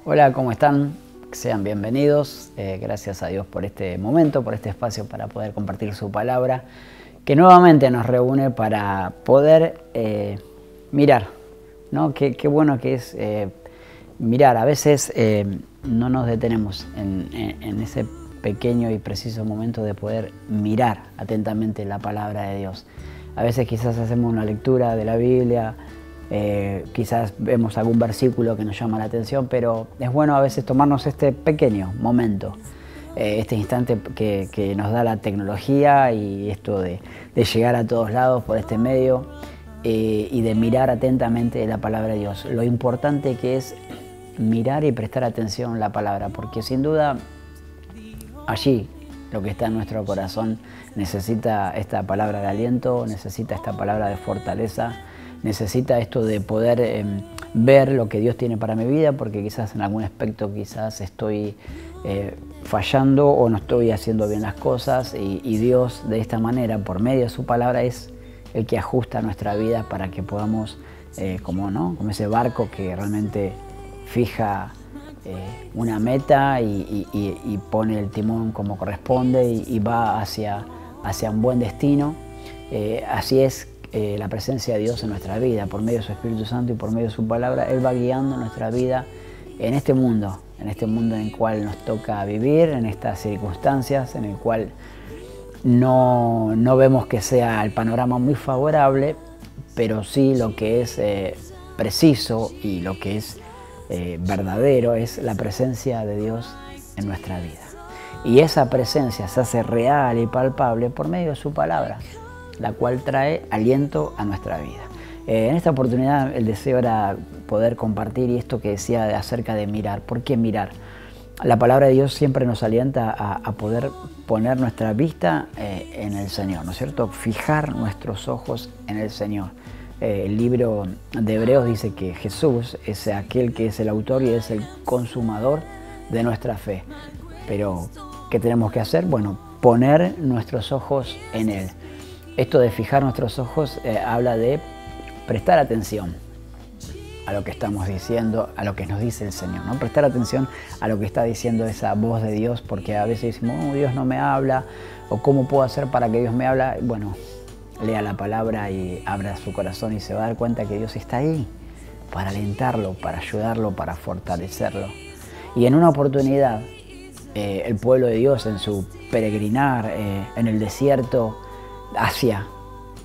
Hola, ¿cómo están? Sean bienvenidos. Gracias a Dios por este momento, por este espacio para poder compartir su palabra, que nuevamente nos reúne para poder mirar, ¿no? Qué bueno que es mirar. A veces no nos detenemos en ese pequeño y preciso momento de poder mirar atentamente la palabra de Dios. A veces quizás hacemos una lectura de la Biblia, quizás vemos algún versículo que nos llama la atención, pero es bueno a veces tomarnos este pequeño momento, este instante que nos da la tecnología y esto de llegar a todos lados por este medio y de mirar atentamente la palabra de Dios. Lo importante que es mirar y prestar atención a la palabra, porque sin duda allí lo que está en nuestro corazón necesita esta palabra de aliento, necesita esta palabra de fortaleza, necesita esto de poder ver lo que Dios tiene para mi vida, porque quizás en algún aspecto quizás estoy fallando o no estoy haciendo bien las cosas y Dios de esta manera, por medio de su palabra, es el que ajusta nuestra vida para que podamos, como ese barco que realmente fija una meta y pone el timón como corresponde y va hacia un buen destino. Así es la presencia de Dios en nuestra vida, por medio de su Espíritu Santo y por medio de su palabra. Él va guiando nuestra vida en este mundo en el cual nos toca vivir, en estas circunstancias, en el cual no vemos que sea el panorama muy favorable, pero sí lo que es preciso y lo que es verdadero es la presencia de Dios en nuestra vida. Y esa presencia se hace real y palpable por medio de su palabra, la cual trae aliento a nuestra vida. En esta oportunidad el deseo era poder compartir y esto que decía acerca de mirar. ¿Por qué mirar? La palabra de Dios siempre nos alienta a poder poner nuestra vista en el Señor, ¿no es cierto? Fijar nuestros ojos en el Señor. El libro de Hebreos dice que Jesús es aquel que es el autor y es el consumador de nuestra fe. Pero, ¿qué tenemos que hacer? Bueno, poner nuestros ojos en Él. Esto de fijar nuestros ojos habla de prestar atención a lo que estamos diciendo, a lo que nos dice el Señor, ¿no? Prestar atención a lo que está diciendo esa voz de Dios, porque a veces decimos, oh, Dios no me habla, o ¿cómo puedo hacer para que Dios me hable? Bueno, lea la palabra y abra su corazón y se va a dar cuenta que Dios está ahí para alentarlo, para ayudarlo, para fortalecerlo. Y en una oportunidad, el pueblo de Dios en su peregrinar en el desierto hacia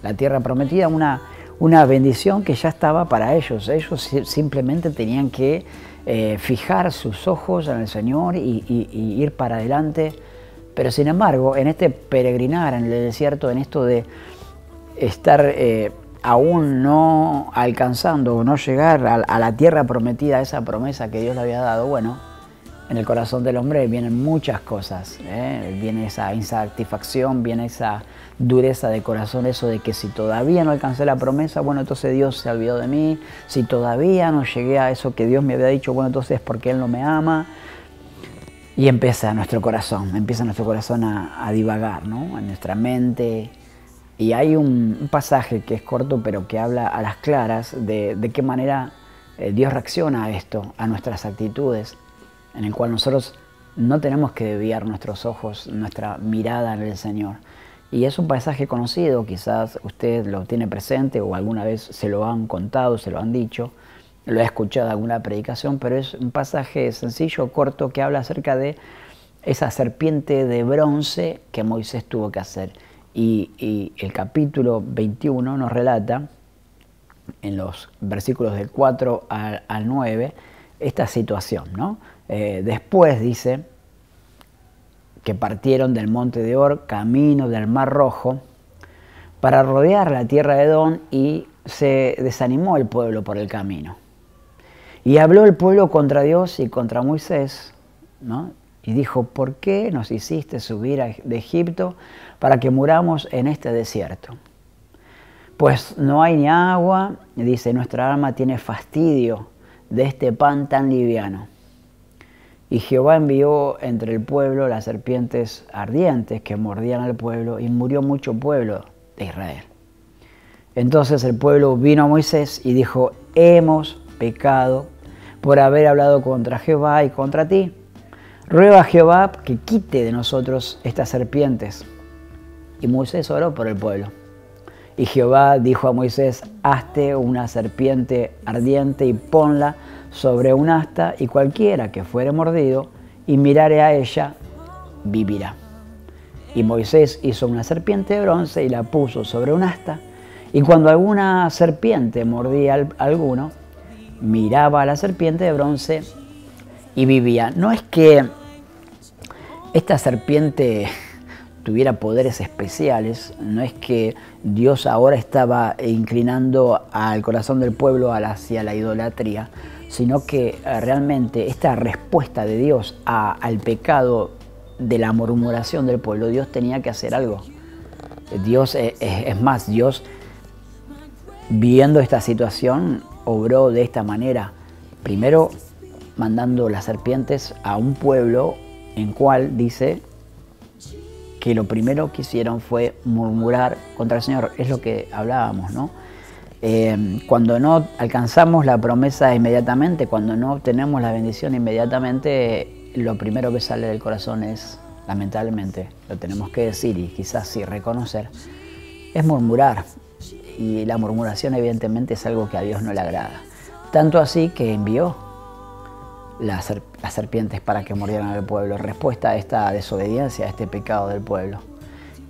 la tierra prometida, una bendición que ya estaba para ellos. Ellos simplemente tenían que fijar sus ojos en el Señor y ir para adelante. Pero sin embargo, en este peregrinar en el desierto, en esto de estar aún no alcanzando o no llegar a la tierra prometida, esa promesa que Dios le había dado, bueno, en el corazón del hombre vienen muchas cosas, viene esa insatisfacción, viene esa dureza de corazón, eso de que si todavía no alcancé la promesa, bueno, entonces Dios se olvidó de mí, si todavía no llegué a eso que Dios me había dicho, bueno, entonces es porque Él no me ama. Y empieza nuestro corazón a divagar, ¿no? En nuestra mente. Y hay un pasaje que es corto, pero que habla a las claras de qué manera Dios reacciona a esto, a nuestras actitudes, en el cual nosotros no tenemos que desviar nuestros ojos, nuestra mirada en el Señor. Y es un pasaje conocido, quizás usted lo tiene presente o alguna vez se lo han contado, se lo han dicho, lo ha escuchado en alguna predicación, pero es un pasaje sencillo, corto, que habla acerca de esa serpiente de bronce que Moisés tuvo que hacer. Y el capítulo 21 nos relata, en los versículos del 4 al 9, esta situación, ¿no? Después dice que partieron del monte de Or, camino del Mar Rojo, para rodear la tierra de Edom, y se desanimó el pueblo por el camino. Y habló el pueblo contra Dios y contra Moisés, ¿no? Y dijo, ¿por qué nos hiciste subir de Egipto para que muramos en este desierto? Pues no hay ni agua, dice, nuestra alma tiene fastidio de este pan tan liviano. Y Jehová envió entre el pueblo las serpientes ardientes que mordían al pueblo, y murió mucho pueblo de Israel. Entonces el pueblo vino a Moisés y dijo, hemos pecado por haber hablado contra Jehová y contra ti. Ruega a Jehová que quite de nosotros estas serpientes. Y Moisés oró por el pueblo. Y Jehová dijo a Moisés, hazte una serpiente ardiente y ponla sobre un asta, y cualquiera que fuere mordido y mirare a ella, vivirá. Y Moisés hizo una serpiente de bronce y la puso sobre un asta, y cuando alguna serpiente mordía a alguno, miraba a la serpiente de bronce y vivía. No es que esta serpiente tuviera poderes especiales, no es que Dios ahora estaba inclinando al corazón del pueblo hacia la idolatría, sino que realmente esta respuesta de Dios al pecado de la murmuración del pueblo, Dios tenía que hacer algo. Dios, es más, Dios, viendo esta situación, obró de esta manera. Primero, mandando las serpientes a un pueblo en cual dice que lo primero que hicieron fue murmurar contra el Señor. Es lo que hablábamos, ¿no? Cuando no alcanzamos la promesa inmediatamente, cuando no obtenemos la bendición inmediatamente, lo primero que sale del corazón es, lamentablemente, lo tenemos que decir y quizás sí reconocer, es murmurar. Y la murmuración evidentemente es algo que a Dios no le agrada. Tanto así que envió las serpientes para que mordieran al pueblo, respuesta a esta desobediencia, a este pecado del pueblo.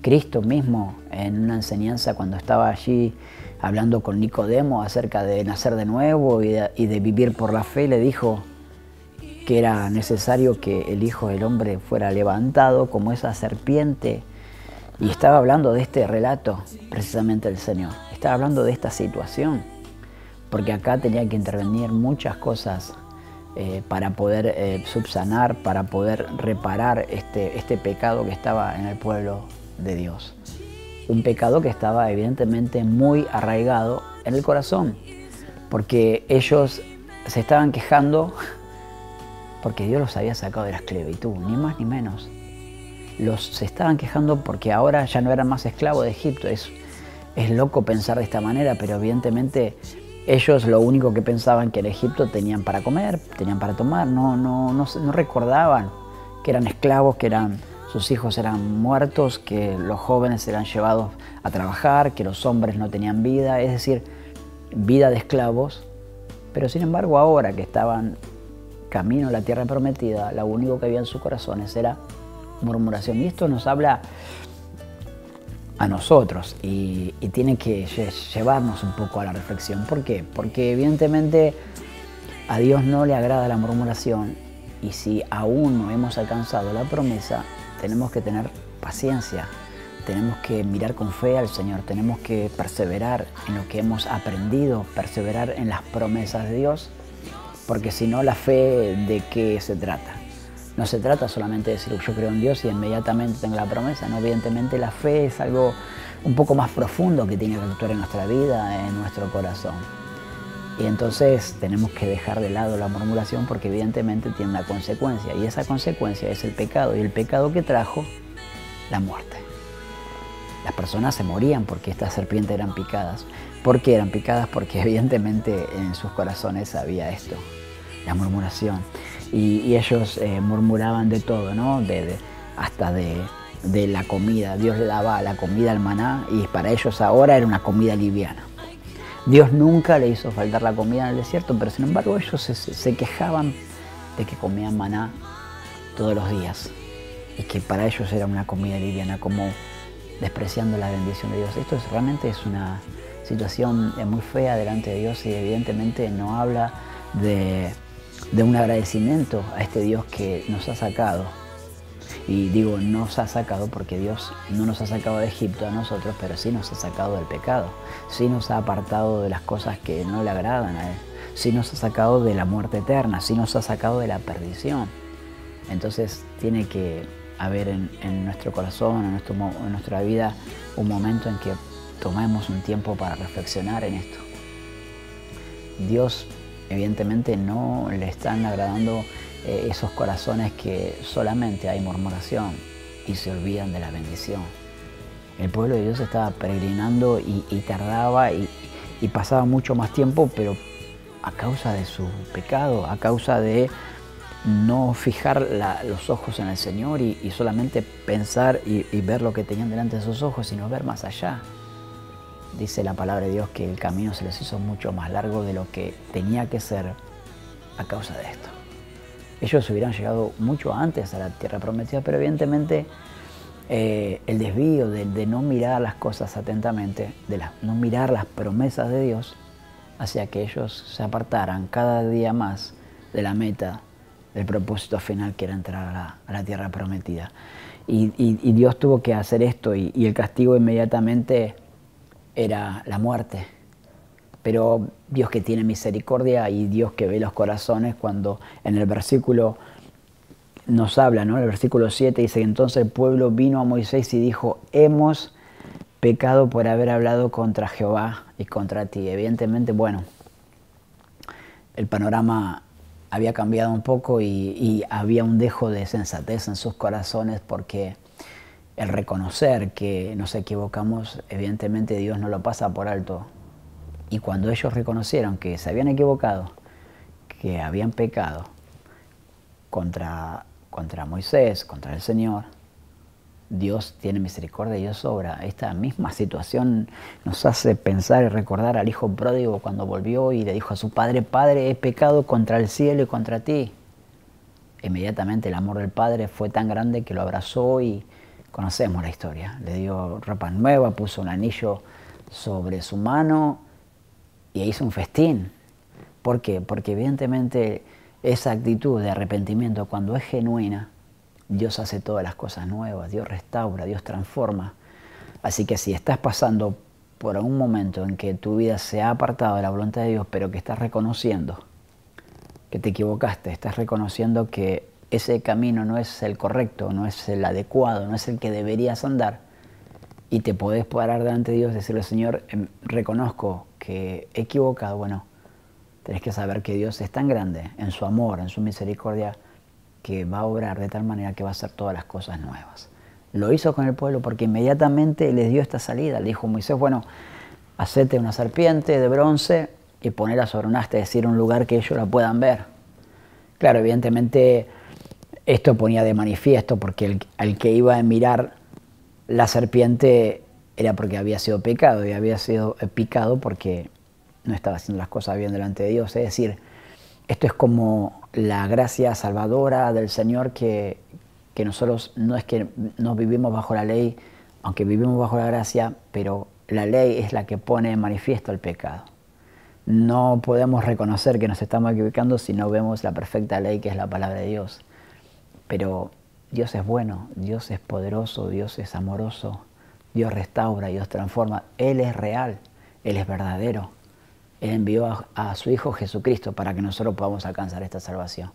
Cristo mismo, en una enseñanza cuando estaba allí hablando con Nicodemo acerca de nacer de nuevo y de vivir por la fe, le dijo que era necesario que el Hijo del Hombre fuera levantado como esa serpiente. Y estaba hablando de este relato, precisamente el Señor. Estaba hablando de esta situación, porque acá tenía que intervenir muchas cosas para poder subsanar, para poder reparar este pecado que estaba en el pueblo de Dios. Un pecado que estaba evidentemente muy arraigado en el corazón, porque ellos se estaban quejando porque Dios los había sacado de la esclavitud, ni más ni menos. Se estaban quejando porque ahora ya no eran más esclavos de Egipto. Es loco pensar de esta manera, pero evidentemente ellos lo único que pensaban que en Egipto tenían para comer, tenían para tomar, no recordaban que eran esclavos, que sus hijos eran muertos, que los jóvenes eran llevados a trabajar, que los hombres no tenían vida, es decir, vida de esclavos. Pero sin embargo ahora que estaban camino a la tierra prometida, lo único que había en sus corazones era murmuración. Y esto nos habla a nosotros y tiene que llevarnos un poco a la reflexión. ¿Por qué? Porque evidentemente a Dios no le agrada la murmuración, y si aún no hemos alcanzado la promesa, tenemos que tener paciencia, tenemos que mirar con fe al Señor, tenemos que perseverar en lo que hemos aprendido, perseverar en las promesas de Dios, porque si no, la fe, ¿de qué se trata? No se trata solamente de decir yo creo en Dios y inmediatamente tengo la promesa, no, evidentemente la fe es algo un poco más profundo que tiene que actuar en nuestra vida, en nuestro corazón. Y entonces tenemos que dejar de lado la murmuración porque evidentemente tiene una consecuencia, y esa consecuencia es el pecado, y el pecado que trajo la muerte. Las personas se morían porque estas serpientes eran picadas. ¿Por qué eran picadas? Porque evidentemente en sus corazones había esto, la murmuración. Y ellos murmuraban de todo, ¿no? Hasta de la comida. Dios le daba la comida al maná y para ellos ahora era una comida liviana. Dios nunca le hizo faltar la comida en el desierto, pero sin embargo ellos se quejaban de que comían maná todos los días y que para ellos era una comida liviana, como despreciando la bendición de Dios. Esto realmente es una situación muy fea delante de Dios y evidentemente no habla de un agradecimiento a este Dios que nos ha sacado. Y digo nos ha sacado porque Dios no nos ha sacado de Egipto a nosotros, pero sí nos ha sacado del pecado, sí nos ha apartado de las cosas que no le agradan a Él, sí nos ha sacado de la muerte eterna, sí nos ha sacado de la perdición. Entonces tiene que haber en nuestro corazón, en nuestra vida, un momento en que tomemos un tiempo para reflexionar en esto. Dios evidentemente no le están agradando esos corazones que solamente hay murmuración y se olvidan de la bendición. El pueblo de Dios estaba peregrinando y tardaba y pasaba mucho más tiempo, pero a causa de su pecado, a causa de no fijar los ojos en el Señor y solamente pensar y ver lo que tenían delante de sus ojos, sino ver más allá. Dice la palabra de Dios que el camino se les hizo mucho más largo de lo que tenía que ser a causa de esto. Ellos hubieran llegado mucho antes a la tierra prometida, pero evidentemente el desvío de no mirar las cosas atentamente, no mirar las promesas de Dios, hacía que ellos se apartaran cada día más de la meta, del propósito final que era entrar a la tierra prometida. Y Dios tuvo que hacer esto y el castigo inmediatamente era la muerte. Pero Dios que tiene misericordia y Dios que ve los corazones, cuando en el versículo nos habla, ¿no? El versículo 7 dice: entonces el pueblo vino a Moisés y dijo: hemos pecado por haber hablado contra Jehová y contra ti. Evidentemente, bueno, el panorama había cambiado un poco y había un dejo de sensatez en sus corazones, porque el reconocer que nos equivocamos, evidentemente Dios no lo pasa por alto. Y cuando ellos reconocieron que se habían equivocado, que habían pecado contra Moisés, contra el Señor, Dios tiene misericordia y Dios obra. Esta misma situación nos hace pensar y recordar al hijo pródigo cuando volvió y le dijo a su padre: Padre, he pecado contra el cielo y contra ti. Inmediatamente el amor del padre fue tan grande que lo abrazó y conocemos la historia. Le dio ropa nueva, puso un anillo sobre su mano y hizo un festín. ¿Por qué? Porque evidentemente esa actitud de arrepentimiento, cuando es genuina, Dios hace todas las cosas nuevas, Dios restaura, Dios transforma. Así que si estás pasando por un momento en que tu vida se ha apartado de la voluntad de Dios, pero que estás reconociendo que te equivocaste, estás reconociendo que ese camino no es el correcto, no es el adecuado, no es el que deberías andar, y te podés parar delante de Dios y decirle: Señor, reconozco que he equivocado. Bueno, tenés que saber que Dios es tan grande en su amor, en su misericordia, que va a obrar de tal manera que va a hacer todas las cosas nuevas. Lo hizo con el pueblo porque inmediatamente les dio esta salida. Le dijo Moisés: bueno, hacete una serpiente de bronce y ponela sobre un asta, es decir, un lugar que ellos la puedan ver. Claro, evidentemente esto ponía de manifiesto, porque al que iba a mirar la serpiente era porque había sido pecado, y había sido picado porque no estaba haciendo las cosas bien delante de Dios. Es decir, esto es como la gracia salvadora del Señor, que nosotros no es que no vivimos bajo la ley, aunque vivimos bajo la gracia, pero la ley es la que pone en manifiesto el pecado. No podemos reconocer que nos estamos equivocando si no vemos la perfecta ley, que es la palabra de Dios. Pero Dios es bueno, Dios es poderoso, Dios es amoroso, Dios restaura, Dios transforma. Él es real, Él es verdadero. Él envió a su Hijo Jesucristo para que nosotros podamos alcanzar esta salvación.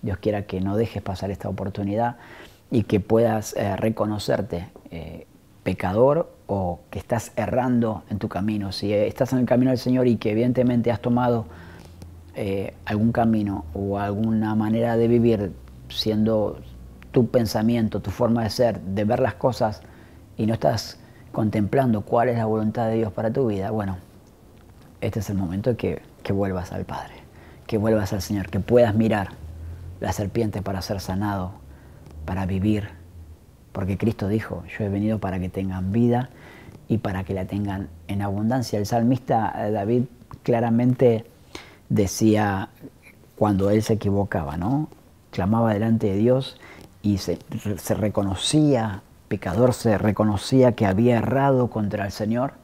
Dios quiera que no dejes pasar esta oportunidad y que puedas reconocerte pecador, o que estás errando en tu camino. Si estás en el camino del Señor y que evidentemente has tomado algún camino o alguna manera de vivir, siendo tu pensamiento, tu forma de ser, de ver las cosas, y no estás contemplando cuál es la voluntad de Dios para tu vida, bueno, este es el momento de que vuelvas al Padre, que vuelvas al Señor, que puedas mirar la serpiente para ser sanado, para vivir. Porque Cristo dijo: yo he venido para que tengan vida y para que la tengan en abundancia. El salmista David claramente decía, cuando él se equivocaba, ¿no? Clamaba delante de Dios y se reconocía pecador, se reconocía que había errado contra el Señor,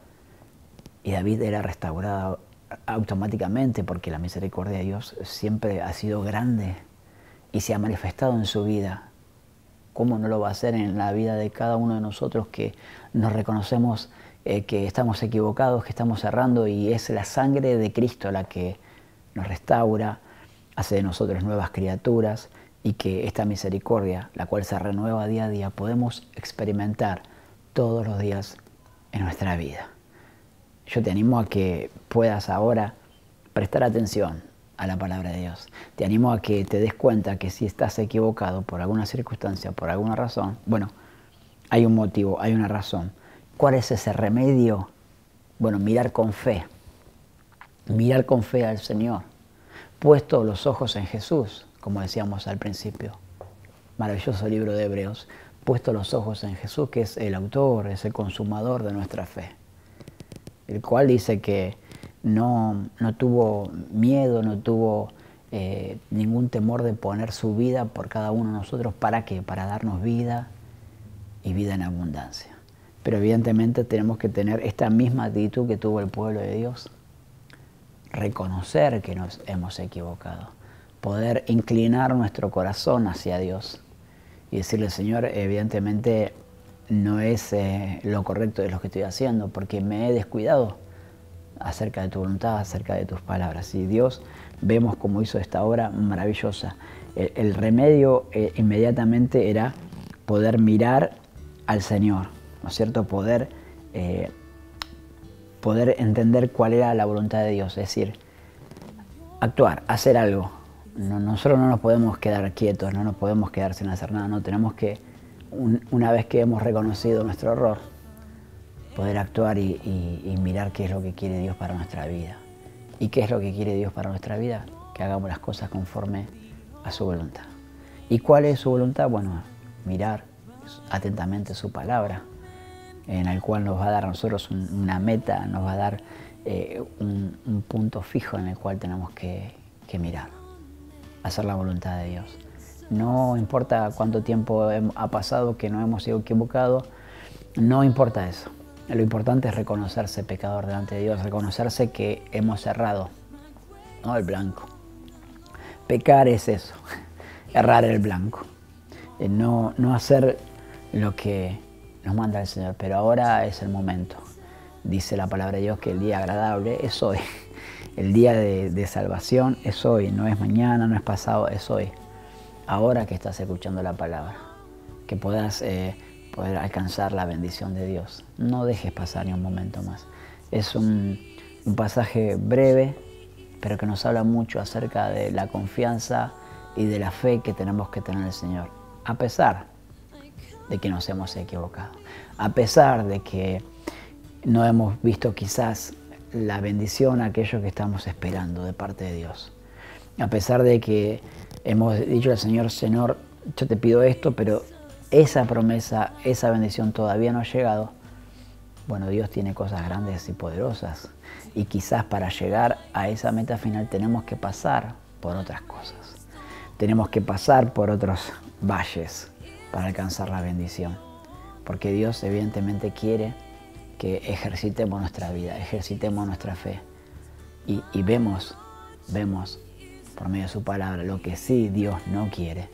y David era restaurado automáticamente, porque la misericordia de Dios siempre ha sido grande y se ha manifestado en su vida. ¿Cómo no lo va a hacer en la vida de cada uno de nosotros, que nos reconocemos que estamos equivocados, que estamos errando, y es la sangre de Cristo la que nos restaura, hace de nosotros nuevas criaturas, y que esta misericordia, la cual se renueva día a día, podemos experimentar todos los días en nuestra vida? Yo te animo a que puedas ahora prestar atención a la palabra de Dios. Te animo a que te des cuenta que si estás equivocado por alguna circunstancia, por alguna razón, bueno, hay un motivo, hay una razón. ¿Cuál es ese remedio? Bueno, mirar con fe al Señor. puesto los ojos en Jesús, como decíamos al principio. Maravilloso libro de Hebreos, puesto los ojos en Jesús, que es el autor, es el consumador de nuestra fe, el cual dice que no tuvo miedo, no tuvo ningún temor de poner su vida por cada uno de nosotros. ¿Para qué? Para darnos vida y vida en abundancia. Pero evidentemente tenemos que tener esta misma actitud que tuvo el pueblo de Dios, reconocer que nos hemos equivocado, poder inclinar nuestro corazón hacia Dios y decirle: Señor, evidentemente no es lo correcto de lo que estoy haciendo, porque me he descuidado acerca de tu voluntad, acerca de tus palabras. Y Dios, vemos cómo hizo esta obra maravillosa. El remedio inmediatamente era poder mirar al Señor, ¿no es cierto? Poder entender cuál era la voluntad de Dios, es decir, actuar, hacer algo. Nosotros no nos podemos quedar quietos, no nos podemos quedar sin hacer nada, no, tenemos que, una vez que hemos reconocido nuestro error, poder actuar y mirar qué es lo que quiere Dios para nuestra vida. ¿Y qué es lo que quiere Dios para nuestra vida? Que hagamos las cosas conforme a su voluntad. ¿Y cuál es su voluntad? Bueno, mirar atentamente su palabra, en el cual nos va a dar a nosotros una meta, nos va a dar un punto fijo en el cual tenemos que mirar, hacer la voluntad de Dios. No importa cuánto tiempo ha pasado que no hemos sido equivocados, no importa eso. Lo importante es reconocerse pecador delante de Dios, reconocerse que hemos errado, no el blanco. Pecar es eso, errar el blanco, no hacer lo que nos manda el Señor. Pero ahora es el momento. Dice la palabra de Dios que el día agradable es hoy. El día de salvación es hoy, no es mañana, no es pasado, es hoy. Ahora que estás escuchando la palabra, que puedas poder alcanzar la bendición de Dios. No dejes pasar ni un momento más. Es un pasaje breve, pero que nos habla mucho acerca de la confianza y de la fe que tenemos que tener en el Señor, a pesar de que nos hemos equivocado, a pesar de que no hemos visto quizás la bendición, aquello que estamos esperando de parte de Dios, a pesar de que hemos dicho al Señor: Señor, yo te pido esto, pero esa promesa, esa bendición todavía no ha llegado. Bueno, Dios tiene cosas grandes y poderosas, y quizás para llegar a esa meta final tenemos que pasar por otras cosas, tenemos que pasar por otros valles para alcanzar la bendición, porque Dios evidentemente quiere que ejercitemos nuestra vida, ejercitemos nuestra fe, y vemos por medio de su palabra. Lo que sí Dios no quiere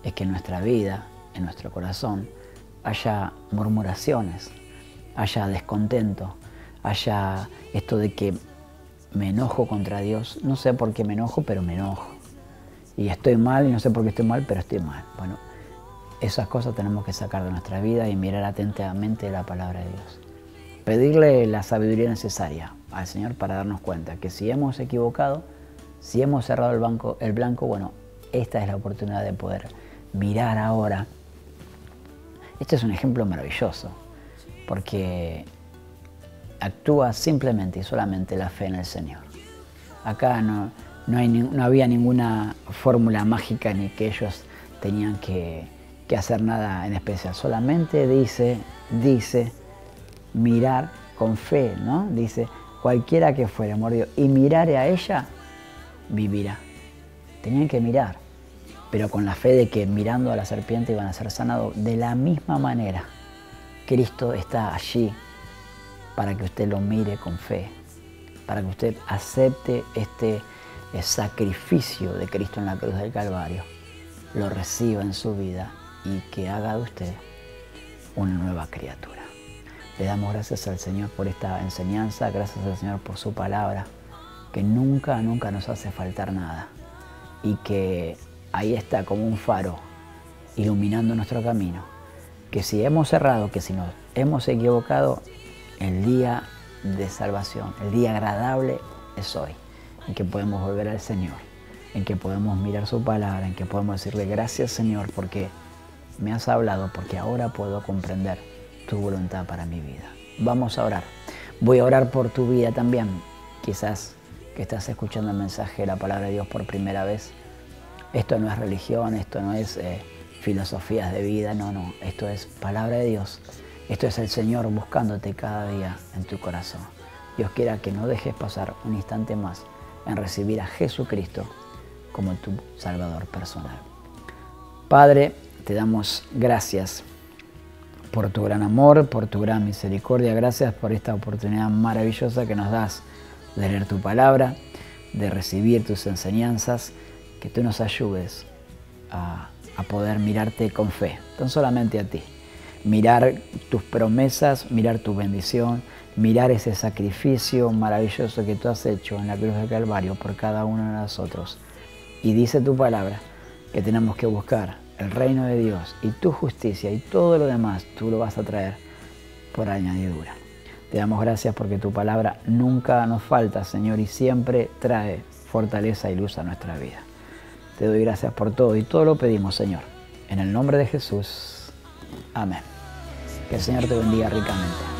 es que en nuestra vida, en nuestro corazón, haya murmuraciones, haya descontento, haya esto de que me enojo contra Dios. No sé por qué me enojo, pero me enojo. Y estoy mal y no sé por qué estoy mal, pero estoy mal. Bueno, esas cosas tenemos que sacar de nuestra vida y mirar atentamente la palabra de Dios. Pedirle la sabiduría necesaria al Señor para darnos cuenta que si hemos equivocado, si hemos cerrado el blanco, bueno, esta es la oportunidad de poder mirar ahora. Este es un ejemplo maravilloso, porque actúa simplemente y solamente la fe en el Señor. Acá no había ninguna fórmula mágica ni que ellos tenían que hacer nada en especial. Solamente dice mirar con fe, ¿no? Dice: cualquiera que fuere mordido y mirare a ella, vivirá. Tenían que mirar, pero con la fe de que mirando a la serpiente iban a ser sanados. De la misma manera, Cristo está allí para que usted lo mire con fe, para que usted acepte este sacrificio de Cristo en la cruz del Calvario, lo reciba en su vida y que haga de usted una nueva criatura. Le damos gracias al Señor por esta enseñanza, gracias al Señor por su palabra, que nunca nos hace faltar nada, y que ahí está como un faro iluminando nuestro camino, que si hemos errado, que si nos hemos equivocado, el día de salvación, el día agradable es hoy, en que podemos volver al Señor, en que podemos mirar su palabra, en que podemos decirle: gracias, Señor, porque me has hablado, porque ahora puedo comprender tu voluntad para mi vida. Vamos a orar. Voy a orar por tu vida también. Quizás que estás escuchando el mensaje de la palabra de Dios por primera vez. Esto no es religión, esto no es filosofías de vida, no, esto es palabra de Dios. Esto es el Señor buscándote cada día en tu corazón. Dios quiera que no dejes pasar un instante más en recibir a Jesucristo como tu Salvador personal. Padre, te damos gracias por tu gran amor, por tu gran misericordia. Gracias por esta oportunidad maravillosa que nos das de leer tu palabra, de recibir tus enseñanzas, que tú nos ayudes a poder mirarte con fe, tan solamente a ti. Mirar tus promesas, mirar tu bendición, mirar ese sacrificio maravilloso que tú has hecho en la cruz de Calvario por cada uno de nosotros. Y dice tu palabra que tenemos que buscar el reino de Dios y tu justicia, y todo lo demás tú lo vas a traer por añadidura. Te damos gracias porque tu palabra nunca nos falta, Señor, y siempre trae fortaleza y luz a nuestra vida. Te doy gracias por todo y todo lo pedimos, Señor, en el nombre de Jesús. Amén. Que el Señor te bendiga ricamente.